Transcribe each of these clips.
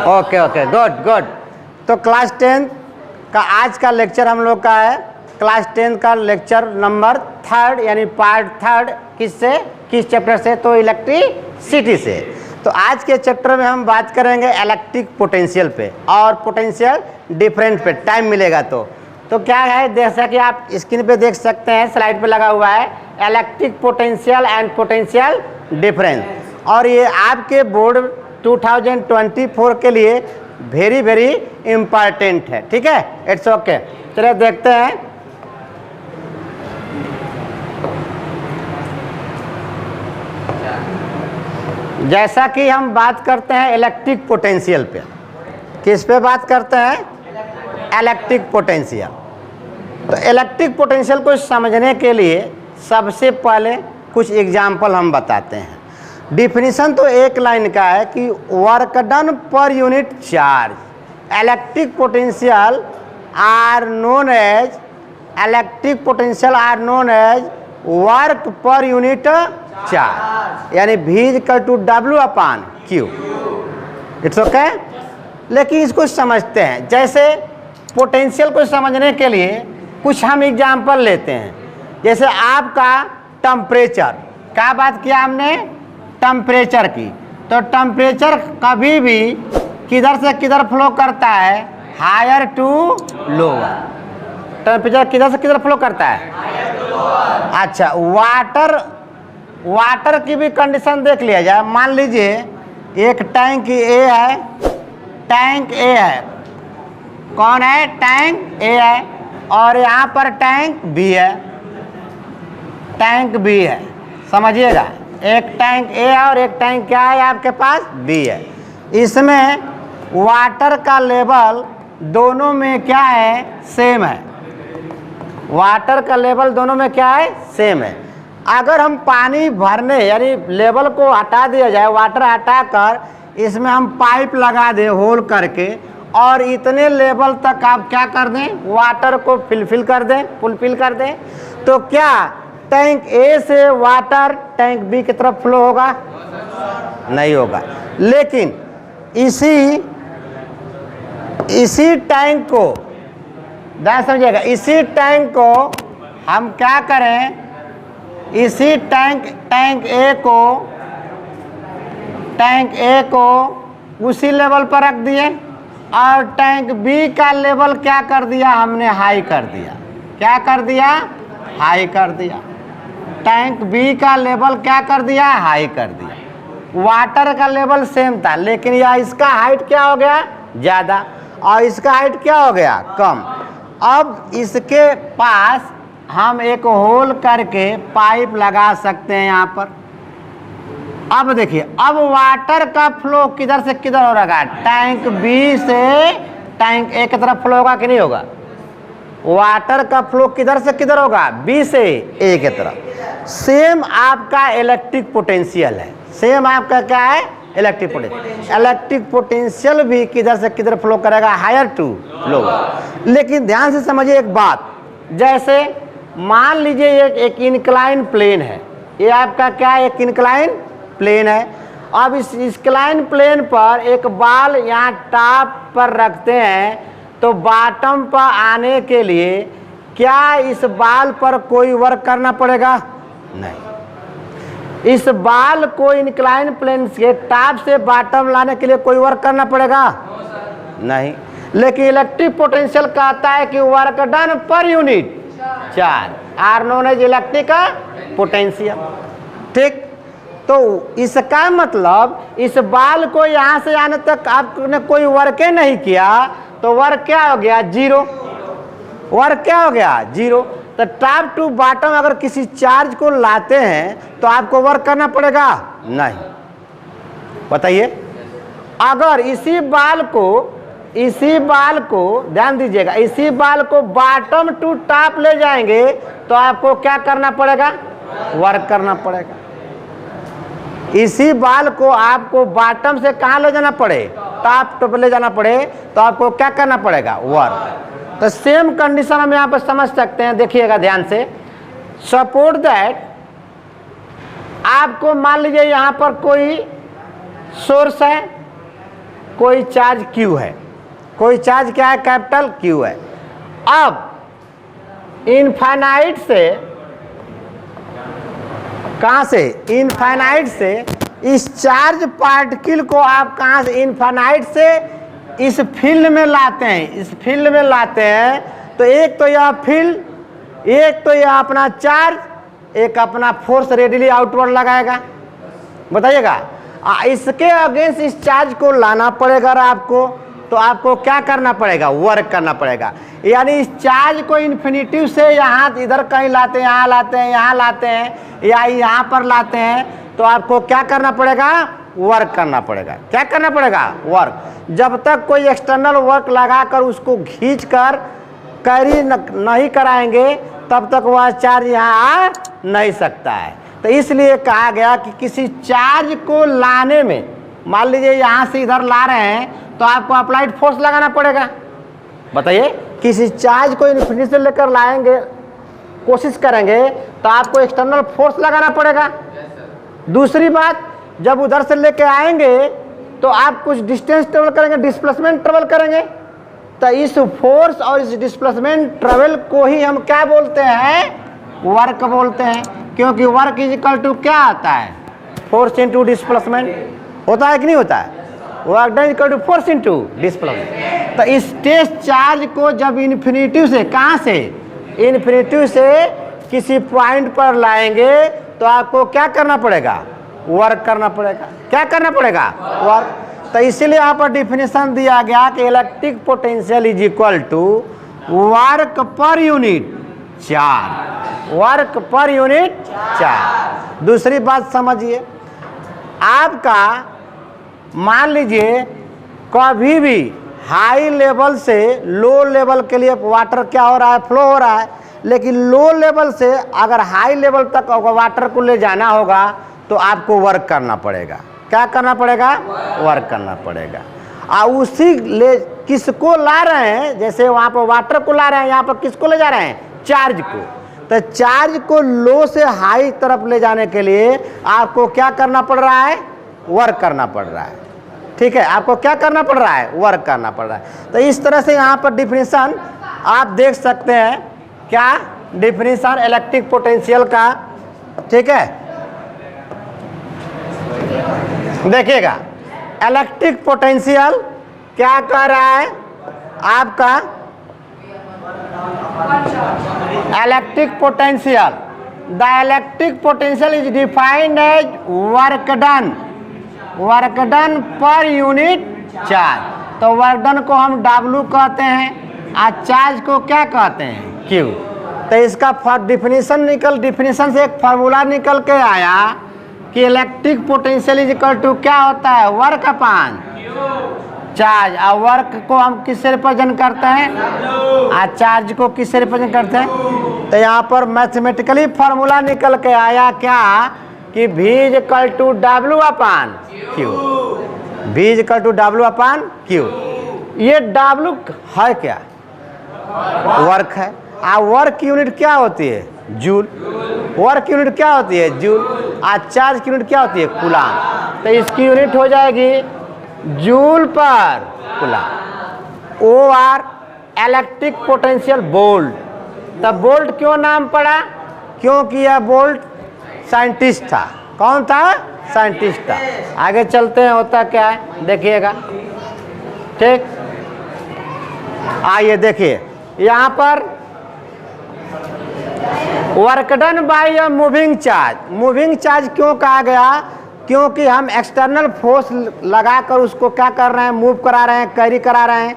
Okay okay, good good. तो class 10 का आज का लेक्चर हम लोग का है क्लास 10 का लेक्चर नंबर 3 यानी पार्ट 3। किससे, किस चैप्टर से? तो इलेक्ट्रिसिटी से। तो आज के चैप्टर में हम बात करेंगे इलेक्ट्रिक पोटेंशियल पे और पोटेंशियल डिफरेंस पे, टाइम मिलेगा तो क्या है, जैसा कि आप स्क्रीन पे देख सकते हैं, स्लाइड पे लगा हुआ है electric potential and potential difference. और ये आपके बोर्ड 2024 के लिए वेरी वेरी इम्पॉर्टेंट है, ठीक है। इट्स ओके, चलिए देखते हैं। जैसा कि हम बात करते हैं इलेक्ट्रिक पोटेंशियल पे, किस पे बात करते हैं? Electric potential. तो इलेक्ट्रिक पोटेंशियल को समझने के लिए सबसे पहले कुछ एग्जाम्पल हम बताते हैं। डिफिनीशन तो एक लाइन का है कि work done per unit charge electric potential are known as work per unit charge, यानी V=W/Q। It's okay. लेकिन इसको समझते हैं, जैसे पोटेंशियल को समझने के लिए कुछ हम एग्जाम्पल लेते हैं। जैसे आपका टेम्परेचर, क्या बात किया हमने? टेम्परेचर की। तो टेम्परेचर कभी भी किधर से किधर फ्लो करता है? Higher to lower. टेम्परेचर किधर से किधर फ्लो करता है? अच्छा, वाटर की भी कंडीशन देख लिया जाए। मान लीजिए एक टैंक ए है, टैंक ए है, कौन है? टैंक ए है, और यहाँ पर टैंक बी है, टैंक बी है। समझिएगा, एक टैंक ए है और एक टैंक क्या है आपके पास? बी है। इसमें वाटर का लेवल दोनों में क्या है? सेम है। वाटर का लेवल दोनों में क्या है? सेम है। अगर हम पानी भरने यानी लेवल को हटा दिया जाए, वाटर हटाकर इसमें हम पाइप लगा दें होल करके, और इतने लेवल तक आप क्या कर दें? वाटर को फुलफिल कर दें, तो क्या टैंक ए से वाटर टैंक बी की तरफ फ्लो होगा? नहीं होगा। लेकिन इसी टैंक को ध्यान समझिएगा, इसी टैंक को हम क्या करें? इसी टैंक ए को उसी लेवल पर रख दिए, और टैंक बी का लेवल क्या कर दिया? हमने हाई कर दिया। क्या कर दिया? हाई कर दिया। टैंक बी का लेवल क्या कर दिया? हाई कर दिया। वाटर का लेवल सेम था, लेकिन यह इसका हाइट क्या हो गया? ज़्यादा, और इसका हाइट क्या हो गया? कम। अब इसके पास हम एक होल करके पाइप लगा सकते हैं यहाँ पर। अब देखिए, अब वाटर का फ्लो किधर से किधर हो रहा है? टैंक बी से टैंक ए की तरफ फ्लो होगा कि नहीं होगा? वाटर का फ्लो किधर से किधर होगा? बी से ए की तरफ। सेम आपका इलेक्ट्रिक पोटेंशियल है। सेम आपका क्या है? Electric potential. इलेक्ट्रिक पोटेंशियल भी किधर से किधर फ्लो करेगा? Higher to lower. लेकिन ध्यान से समझिए एक बात, जैसे मान लीजिए ये एक इंक्लाइन प्लेन है, ये आपका क्या है? एक इंक्लाइन प्लेन है। अब इस इंक्लाइन प्लेन पर एक बाल यहाँ टॉप पर रखते हैं, तो बॉटम पर आने के लिए क्या इस बाल पर कोई वर्क करना पड़ेगा? नहीं। इस बाल को इंक्लाइन प्लेन से टॉप से बॉटम लाने के लिए कोई वर्क करना पड़ेगा? नहीं। लेकिन इलेक्ट्रिक पोटेंशियल कहता है कि work done per unit charge are known as electric potential. ठीक, तो इसका मतलब इस बाल को यहाँ से आने तक आपने कोई वर्क नहीं किया, तो वर्क क्या हो गया? जीरो। वर्क क्या हो गया? जीरो। तो टॉप टू बॉटम अगर किसी चार्ज को लाते हैं तो आपको वर्क करना पड़ेगा? नहीं। बताइए, अगर इसी बाल को ध्यान दीजिएगा, इसी बाल को बॉटम टू टॉप ले जाएंगे तो आपको क्या करना पड़ेगा? वर्क करना पड़ेगा। इसी बाल को आपको बॉटम से कहाँ ले जाना पड़े? टॉप टू ले जाना पड़े, तो आपको क्या करना पड़ेगा? वर्क। तो सेम कंडीशन हम यहाँ पर समझ सकते हैं। देखिएगा ध्यान से, सपोज दैट आपको मान लीजिए यहाँ पर कोई सोर्स है, कोई चार्ज Q है, कोई चार्ज क्या है, कैपिटल Q है। अब इनफाइनाइट से, कहाँ से, इनफाइनाइट से इस चार्ज पार्टिकल को आप कहाँ से, इनफाइनाइट से इस फील्ड में लाते हैं, इस फील्ड में लाते हैं। तो एक तो यह फील्ड, एक तो यह अपना चार्ज, एक अपना फोर्स रेडिली आउटवर्ड लगाएगा। बताइएगा, इसके अगेंस्ट इस चार्ज को लाना पड़ेगा आपको, तो आपको क्या करना पड़ेगा, वर्क करना पड़ेगा। यानी इस चार्ज को इन्फिनिटिव से यहाँ इधर कहीं लाते हैं, यहाँ लाते हैं, यहाँ लाते हैं, या यहाँ पर लाते हैं, तो आपको क्या करना पड़ेगा, वर्क करना पड़ेगा। क्या करना पड़ेगा, वर्क। जब तक कोई एक्सटर्नल वर्क लगाकर उसको खींच कर कैरी नहीं कराएंगे, तब तक वह चार्ज यहाँ आ नहीं सकता है। तो इसलिए कहा गया कि किसी चार्ज को लाने में, मान लीजिए यहाँ से इधर ला रहे हैं, तो आपको अप्लाइड फोर्स लगाना पड़ेगा। बताइए, किसी चार्ज को इन्फिनिटी से लेकर लाएंगे, कोशिश करेंगे, तो आपको एक्सटर्नल फोर्स लगाना पड़ेगा। दूसरी बात, जब उधर से लेके आएंगे तो आप कुछ डिस्टेंस ट्रेवल करेंगे, डिस्प्लेसमेंट ट्रेवल करेंगे। तो इस फोर्स और इस डिस्प्लेसमेंट ट्रेवल को ही हम क्या बोलते हैं, वर्क बोलते हैं। क्योंकि वर्क इज इक्वल टू क्या आता है, फोर्स इंटू डिस्प्लेसमेंट। होता है कि नहीं होता है, work done equal to force into displacement. तो इस टेस्ट चार्ज को जब इन्फिनिटी से, कहाँ से, इन्फिनिटी से किसी पॉइंट पर लाएंगे, तो आपको क्या करना पड़ेगा, वर्क करना पड़ेगा। क्या करना पड़ेगा, वर्क। तो इसीलिए यहाँ पर डिफिनेशन दिया गया कि electric potential is equal to work per unit charge, work per unit charge. दूसरी बात समझिए, आपका मान लीजिए कभी भी हाई लेवल से लो लेवल के लिए वाटर क्या हो रहा है, फ्लो हो रहा है, लेकिन लो लेवल से अगर हाई लेवल तक वाटर को ले जाना होगा, तो आपको वर्क करना पड़ेगा। क्या करना पड़ेगा, वर्क करना पड़ेगा। और उसी ले किसको ला रहे हैं, जैसे वहाँ पर वाटर को ला रहे हैं, यहाँ पर किसको ले जा रहे हैं, चार्ज को। तो चार्ज को लो से हाई तरफ ले जाने के लिए आपको क्या करना पड़ रहा है, वर्क करना पड़ रहा है। ठीक है, आपको क्या करना पड़ रहा है, वर्क करना पड़ रहा है। तो इस तरह से यहाँ पर डिफिनेशन आप देख सकते हैं, क्या डिफिनेशन इलेक्ट्रिक पोटेंशियल का। ठीक है, देखिएगा, इलेक्ट्रिक पोटेंशियल क्या कह रहा है आपका, electric potential, the electric potential is defined as work done, work done per unit charge. तो वर्क डन को हम W कहते हैं और चार्ज को क्या कहते हैं, Q। तो इसका डिफिनेशन से एक फार्मूला निकल के आया कि electric potential is equal to क्या होता है, वर्क अपान चार्ज। और वर्क को हम किससे रिप्रेजेंट करते हैं, और चार्ज को किससे रिप्रेजेंट करते हैं। तो यहाँ पर मैथमेटिकली फार्मूला निकल के आया क्या, कि V is equal to W upon Q, V is equal to W upon Q। ये W है क्या, वर्क है। और वर्क यूनिट क्या होती है, जूल। वर्क यूनिट क्या होती है, जूल। और चार्ज की यूनिट क्या होती है, कूलाम। तो इसकी यूनिट हो जाएगी जूल पर coulomb. OR electric potential volt. तब वोल्ट क्यों नाम पड़ा, क्योंकि यह वोल्ट साइंटिस्ट था। कौन था, साइंटिस्ट था। आगे चलते हैं, होता क्या है देखिएगा। ठीक, आइए देखिए, यहाँ पर work done by a moving charge. Moving charge क्यों कहा गया, क्योंकि हम एक्सटर्नल फोर्स लगाकर उसको क्या कर रहे हैं, मूव करा रहे हैं, कैरी करा रहे हैं,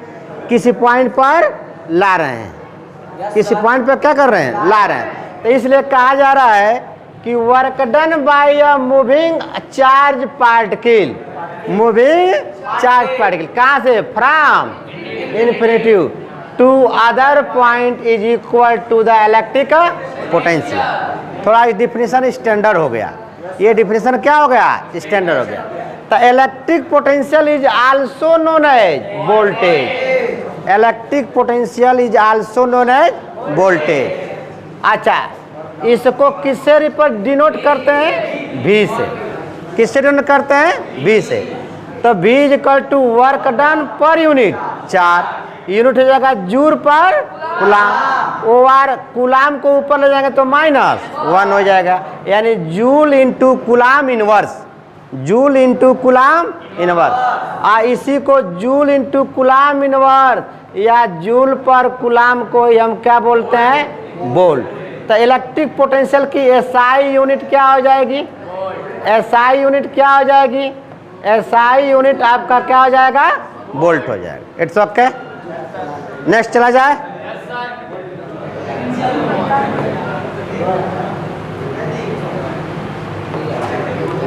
किसी पॉइंट पर ला रहे हैं, किसी पॉइंट पर क्या कर रहे हैं, ला रहे हैं। तो इसलिए कहा जा रहा है कि work done by a moving charge particle, moving charge particle कहाँ से, from infinity to other point is equal to the electric potential. थोड़ा डिफिनेशन स्टैंडर्ड हो गया, ये डिफिनेशन क्या हो गया, स्टैंडर्ड हो गया। तो electric potential is also known as voltage, electric potential is also known as voltage. अच्छा, इसको किससे डिनोट करते हैं, V से। किससे डिनोट करते हैं, V से। तो V is equal to work done per unit 4, unit हो जाएगा जूल पर कुलाम। OR कुलाम को ऊपर ले जाएंगे तो -1 हो जाएगा, यानी joule into कुलाम inverse, joule into कुलाम inverse. इसी को जूल इंटू कुलाम इनवर्स या जूल पर कुलाम को हम क्या बोलते हैं, वोल्ट। तो इलेक्ट्रिक पोटेंशियल की SI यूनिट क्या हो जाएगी, SI यूनिट क्या हो जाएगी, SI यूनिट आपका क्या हो जाएगा, वोल्ट हो जाएगा। It's okay. नेक्स्ट चला जाए।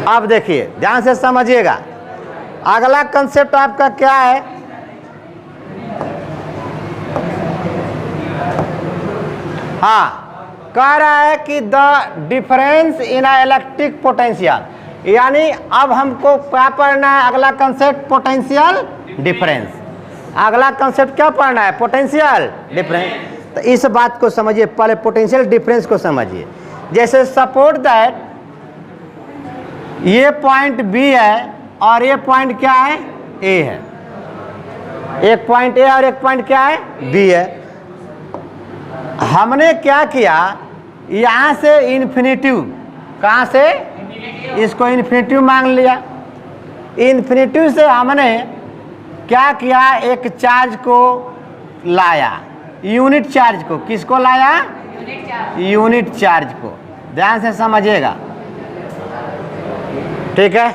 अब देखिए ध्यान से समझिएगा, अगला कंसेप्ट आपका क्या है, हाँ कह रहा है कि the difference in electric potential, यानी अब हमको क्या पढ़ना है, अगला कंसेप्ट पोटेंशियल डिफरेंस। अगला कंसेप्ट क्या पढ़ना है, पोटेंशियल डिफरेंस। तो इस बात को समझिए, पहले पोटेंशियल डिफरेंस को समझिए। जैसे सपोर्ट दैट ये पॉइंट B है और ये पॉइंट क्या है, A है, एक पॉइंट A और एक पॉइंट क्या है, B है। हमने क्या किया, यहाँ से इन्फिनिटिव, कहाँ से, इसको इन्फिनिटिव मांग लिया। इन्फिनिटिव से हमने क्या किया, एक चार्ज को लाया, यूनिट चार्ज को, किसको लाया, यूनिट चार्ज को। ध्यान से समझिएगा, ठीक है।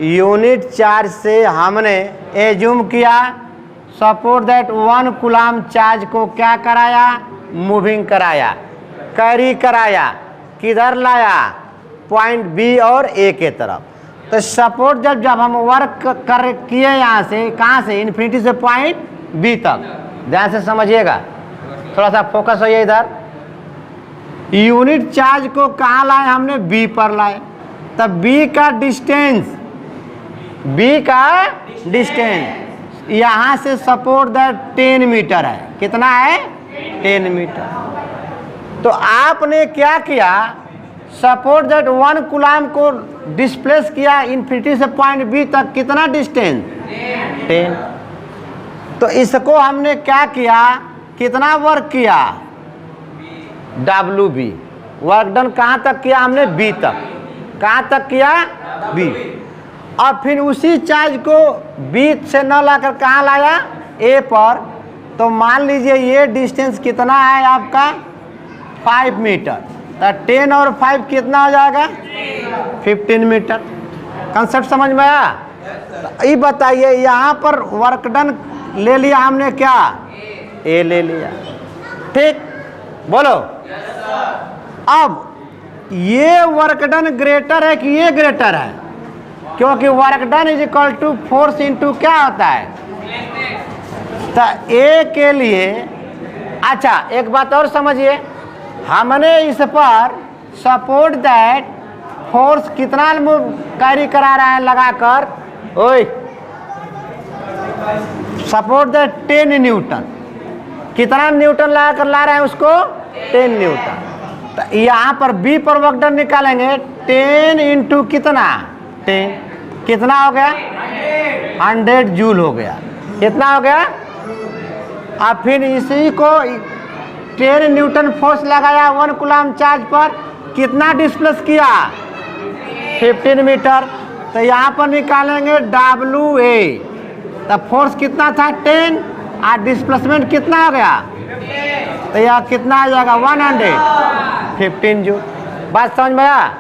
यूनिट चार्ज से हमने एज्यूम किया सपोर्ट दैट 1 कूलाम चार्ज को क्या कराया, मूविंग कराया, कैरी कराया, किधर लाया, पॉइंट B और A के तरफ। तो सपोर्ट जब हम वर्क कर किए यहाँ से, कहाँ से, इन्फिनिटी से पॉइंट B तक। ध्यान से समझिएगा, थोड़ा सा फोकस होइए इधर। यूनिट चार्ज को कहाँ लाए हमने, B पर लाए। तब B का डिस्टेंस, B का डिस्टेंस यहाँ से सपोर्ट दैट 10 मीटर है, कितना है, 10 मीटर। तो आपने क्या किया, सपोर्ट दैट 1 कूलाम को डिस्प्लेस किया इन्फिनिटी से पॉइंट B तक, कितना डिस्टेंस, 10। तो इसको हमने क्या किया, कितना वर्क किया, WB, वर्क डन कहाँ तक किया हमने, B तक। कहाँ तक किया, B। और फिर उसी चार्ज को B से न लाकर कहाँ लाया, A पर। तो मान लीजिए ये डिस्टेंस कितना है आपका, 5 मीटर। तो 10 और 5 कितना हो जाएगा, 15 मीटर। कंसेप्ट समझ में आया। तो ये बताइए, यहाँ पर वर्क डन ले लिया हमने क्या, A ले लिया, ठीक, बोलो। अब ये वर्क डन ग्रेटर है कि ये ग्रेटर है, क्योंकि work done is equal to force into क्या होता है। तो A के लिए, अच्छा एक बात और समझिए, हमने इस पर सपोर्ट दैट फोर्स कितना कैरी करा रहा है लगाकर, ओए सपोर्ट दैट 10 न्यूटन, कितना न्यूटन लगाकर ला रहे हैं उसको, 10 न्यूटन। तो यहाँ पर B पर वर्क डन निकालेंगे, 10 इंटू कितना, 10, कितना हो गया, 100 जूल हो गया, कितना हो गया। अब फिर इसी को 10 न्यूटन फोर्स लगाया 1 कूलाम चार्ज पर, कितना डिस्प्लेस किया, 15 मीटर। तो यहाँ पर निकालेंगे WA, तब फोर्स कितना था, 10, और डिस्प्लेसमेंट कितना हो गया, तो यह कितना आ जाएगा, 115 जूल। बात समझ में आया।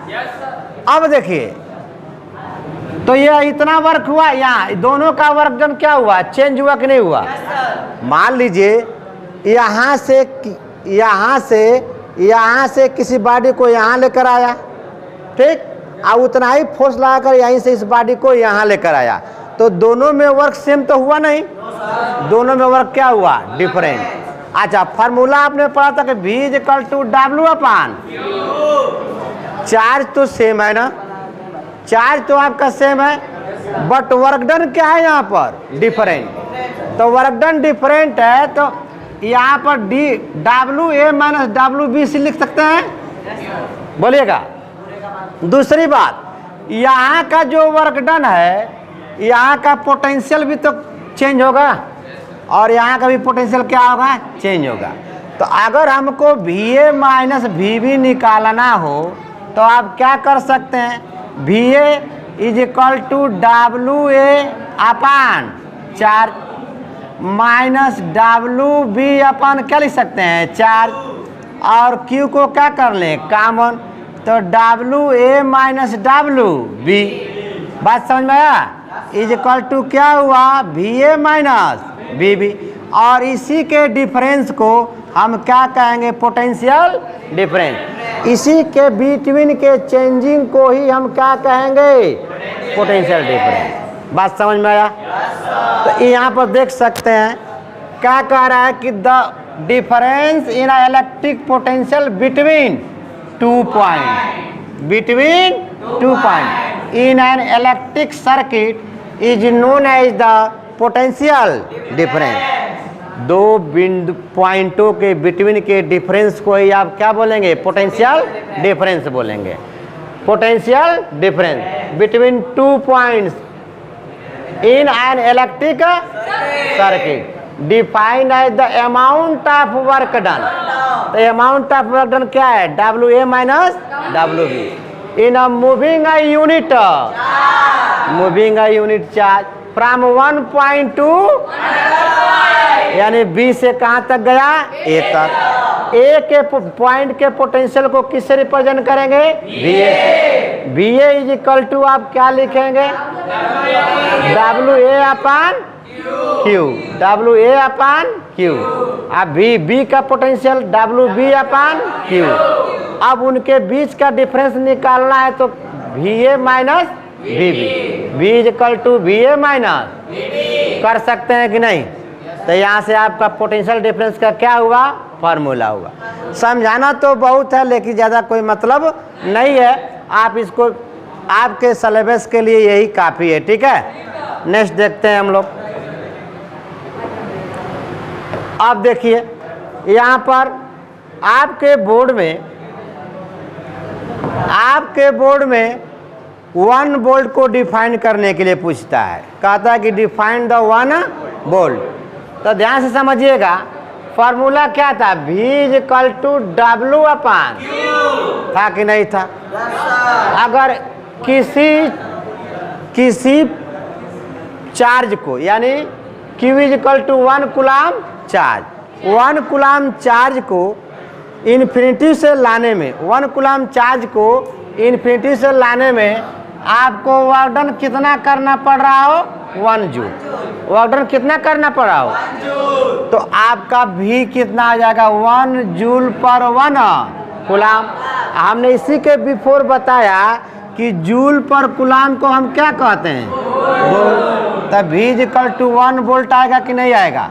अब देखिए, तो ये इतना वर्क हुआ, यहाँ दोनों का वर्क डन क्या हुआ, चेंज हुआ कि नहीं हुआ। मान लीजिए यहाँ से किसी बॉडी को यहाँ लेकर आया, ठीक, और उतना ही फोर्स लगाकर यहीं से इस बॉडी को यहाँ लेकर आया, तो दोनों में वर्क सेम तो हुआ नहीं, दोनों में वर्क क्या हुआ, डिफरेंट। अच्छा, फार्मूला आपने पढ़ा था कि V is equal to W/, charge तो सेम है ना, चार्ज तो आपका सेम है, बट वर्क डन क्या है यहाँ पर, डिफरेंट। तो वर्क डन डिफरेंट है, तो यहाँ पर WA माइनस WB लिख सकते हैं, बोलिएगा। दूसरी बात, यहाँ का जो वर्क डन है यहाँ का पोटेंशियल भी तो चेंज होगा और यहाँ का भी पोटेंशियल क्या होगा, चेंज होगा। तो अगर हमको VA माइनस VB निकालना हो तो आप क्या कर सकते हैं, VA is equal to WA upon charge minus WB upon क्या लिख सकते हैं, चार्ज, और Q को क्या कर लें, कॉमन, तो WA माइनस WB। बात समझ में आया, इज इक्वल टू क्या हुआ, VA माइनस VB, और इसी के डिफरेंस को हम क्या कहेंगे, पोटेंशियल डिफरेंस। इसी के बिटवीन के चेंजिंग को ही हम क्या कहेंगे, पोटेंशियल डिफरेंस। बात समझ में आया। तो यहाँ पर देख सकते हैं क्या कह रहा है कि the difference in electric potential between 2 point in an electric circuit is known as the potential difference. दो बिंदु पॉइंटों के बिटवीन के डिफरेंस को ही आप क्या बोलेंगे, पोटेंशियल डिफरेंस बोलेंगे। Potential difference between 2 points in an electric circuit defined as the amount of work done. तो अमाउंट ऑफ वर्क डन क्या है, WA minus WB in a moving unit charge from 1 point to, यानी B से कहाँ तक गया, A तक। A के पॉइंट के पोटेंशियल को किससे रिप्रेजेंट करेंगे, VA इज इक्वल टू आप क्या लिखेंगे, WA अपान Q। अब B का पोटेंशियल WB अपान Q। अब उनके बीच का डिफरेंस निकालना है तो VA minus VB, B is equal to VA minus, कर सकते हैं कि नहीं। तो यहाँ से आपका पोटेंशियल डिफरेंस का क्या हुआ, फार्मूला हुआ। समझाना तो बहुत है लेकिन ज़्यादा कोई मतलब नहीं है, आप इसको आपके सिलेबस के लिए यही काफ़ी है, ठीक है। नेक्स्ट देखते हैं हम लोग। अब देखिए यहाँ पर आपके बोर्ड में 1 वोल्ट को डिफाइन करने के लिए पूछता है, कहता है कि डिफाइन द 1 वोल्ट। तो ध्यान से समझिएगा, फार्मूला क्या था, V is equal to W upon, था कि नहीं था। अगर किसी चार्ज को, यानी Q is equal to 1 coulomb charge, 1 coulomb charge को इन्फिनिटी से लाने में, 1 कूलाम चार्ज को इन्फिनिटी से लाने में आपको वर्क डन कितना करना पड़ रहा हो, 1 जूल। वर्क डन कितना करना पड़ रहा हो, तो आपका V कितना आ जाएगा, 1 जूल पर 1 कूलाम। हमने इसी के बिफोर बताया कि जूल पर कूलाम को हम क्या कहते हैं, वोल्ट। तब V is equal to 1 volt आएगा कि नहीं आएगा।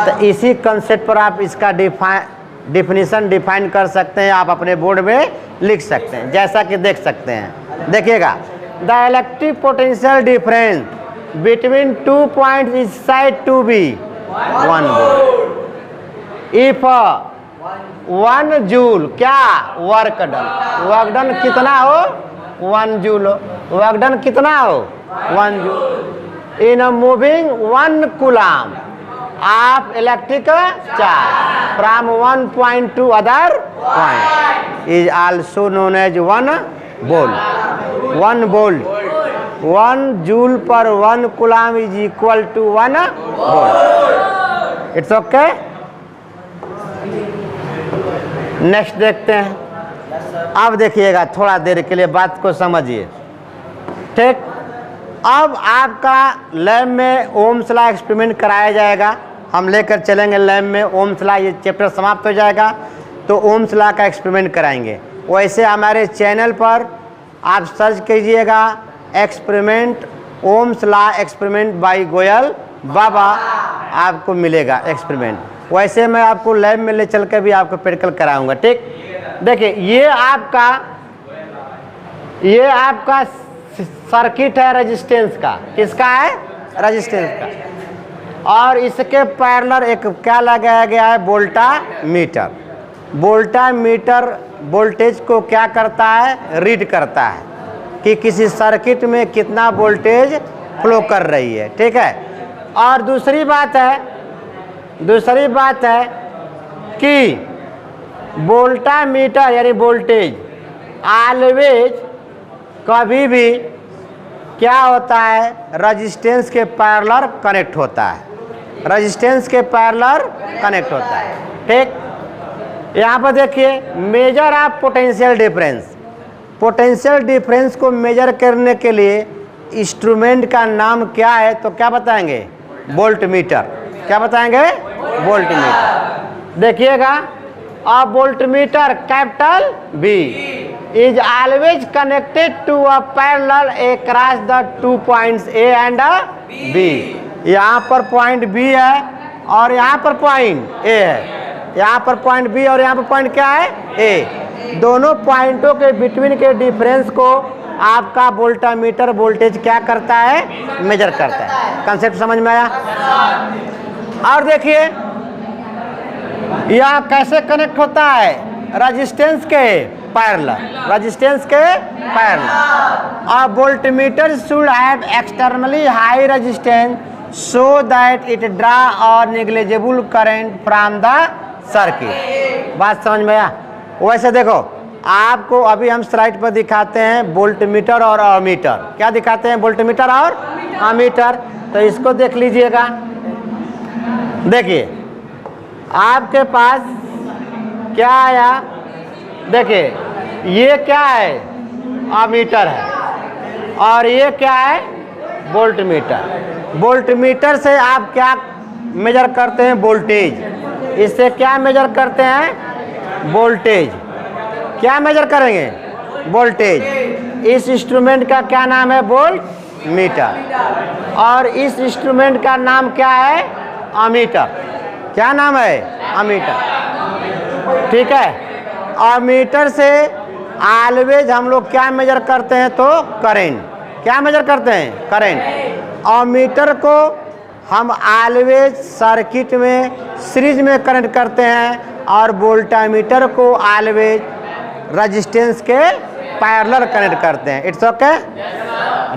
तो इसी कंसेप्ट पर आप इसका डिफिनीशन डिफाइन कर सकते हैं, आप अपने बोर्ड में लिख सकते हैं, जैसा कि देख सकते हैं। देखिएगा, the electric potential difference between 2 points is said to be 1 volt if 1 joule क्या वर्क डन कितना हो, 1 जूल हो, वर्क डन कितना हो, 1 joule in moving 1 coulomb of electric charge from 1 point to other point is also known as 1 volt. 1 volt, 1 joule per 1 coulomb is equal to 1 volt. It's okay. Next देखते हैं। अब देखिएगा, थोड़ा देर के लिए बात को समझिए, ठीक। अब आपका लैब में ओम्स लॉ एक्सपेरिमेंट कराया जाएगा, हम लेकर चलेंगे लैब में ओम्स लॉ। ये चैप्टर समाप्त हो जाएगा तो ओम्स लॉ का एक्सपेरिमेंट कराएंगे। वैसे हमारे चैनल पर आप सर्च कीजिएगा experiment Ohm's law experiment by Goyal Baba, आपको मिलेगा एक्सपेरिमेंट। वैसे मैं आपको लैब में ले चल के भी आपको प्रैक्टिकल कराऊंगा, ठीक। देखिए, ये आपका सर्किट है रेजिस्टेंस का, किसका है, रेजिस्टेंस का। और इसके पैरेलल एक क्या लगाया गया है, वोल्टामीटर। वोल्टामीटर वोल्टेज को क्या करता है, रीड करता है। कि किसी सर्किट में कितना वोल्टेज फ्लो कर रही है, ठीक है। और दूसरी बात है कि वोल्टामीटर यानी वोल्टेज ऑलवेज कभी भी क्या होता है, रेजिस्टेंस के पैरेलल कनेक्ट होता है, रेजिस्टेंस के पैरेलल कनेक्ट होता है, ठीक। यहाँ पर देखिए measure of potential difference, potential difference को मेजर करने के लिए इंस्ट्रूमेंट का नाम क्या है, तो क्या बताएंगे, वोल्टमीटर। क्या बताएंगे, वोल्टमीटर। देखिएगा, a voltmeter capital B is always connected to a parallel across the 2 points A and B. यहाँ पर पॉइंट बी है और यहाँ पर पॉइंट ए है, यहाँ पर पॉइंट बी और यहाँ पर पॉइंट क्या है, ए। दोनों पॉइंटों के बिटवीन के डिफरेंस को आपका वोल्टामीटर वोल्टेज क्या करता है, मेजर करता है। कंसेप्ट समझ में आया। और देखिए यह कैसे कनेक्ट होता है, रेजिस्टेंस के पैरेलल, रेजिस्टेंस के पैरेलल। और voltmeter should have externally high resistance so that it draw और negligible current from the circuit. बात समझ में आया। वैसे देखो आपको अभी हम स्लाइड पर दिखाते हैं वोल्टमीटर और अमीटर। क्या दिखाते हैं, वोल्टमीटर और अमीटर। तो इसको देख लीजिएगा। देखिए आपके पास क्या आया, देखिए ये क्या है, अमीटर है और ये क्या है, वोल्टमीटर। वोल्टमीटर से आप क्या मेजर करते हैं, वोल्टेज। इससे क्या मेजर करते हैं, वोल्टेज। क्या मेजर करेंगे, वोल्टेज। इस इंस्ट्रूमेंट का क्या नाम है, वोल्टमीटर। और इस इंस्ट्रूमेंट का नाम क्या है, अमीटर। क्या नाम है, अमीटर, ठीक है। अमीटर से ऑलवेज हम लोग क्या मेजर करते हैं, तो करेंट। क्या मेजर करते हैं, करेंट। अमीटर को हम ऑलवेज सर्किट में सीरीज में कनेक्ट करते हैं और वोल्टामीटर को ऑलवेज रेजिस्टेंस के पैरेलल कनेक्ट करते हैं। It's okay.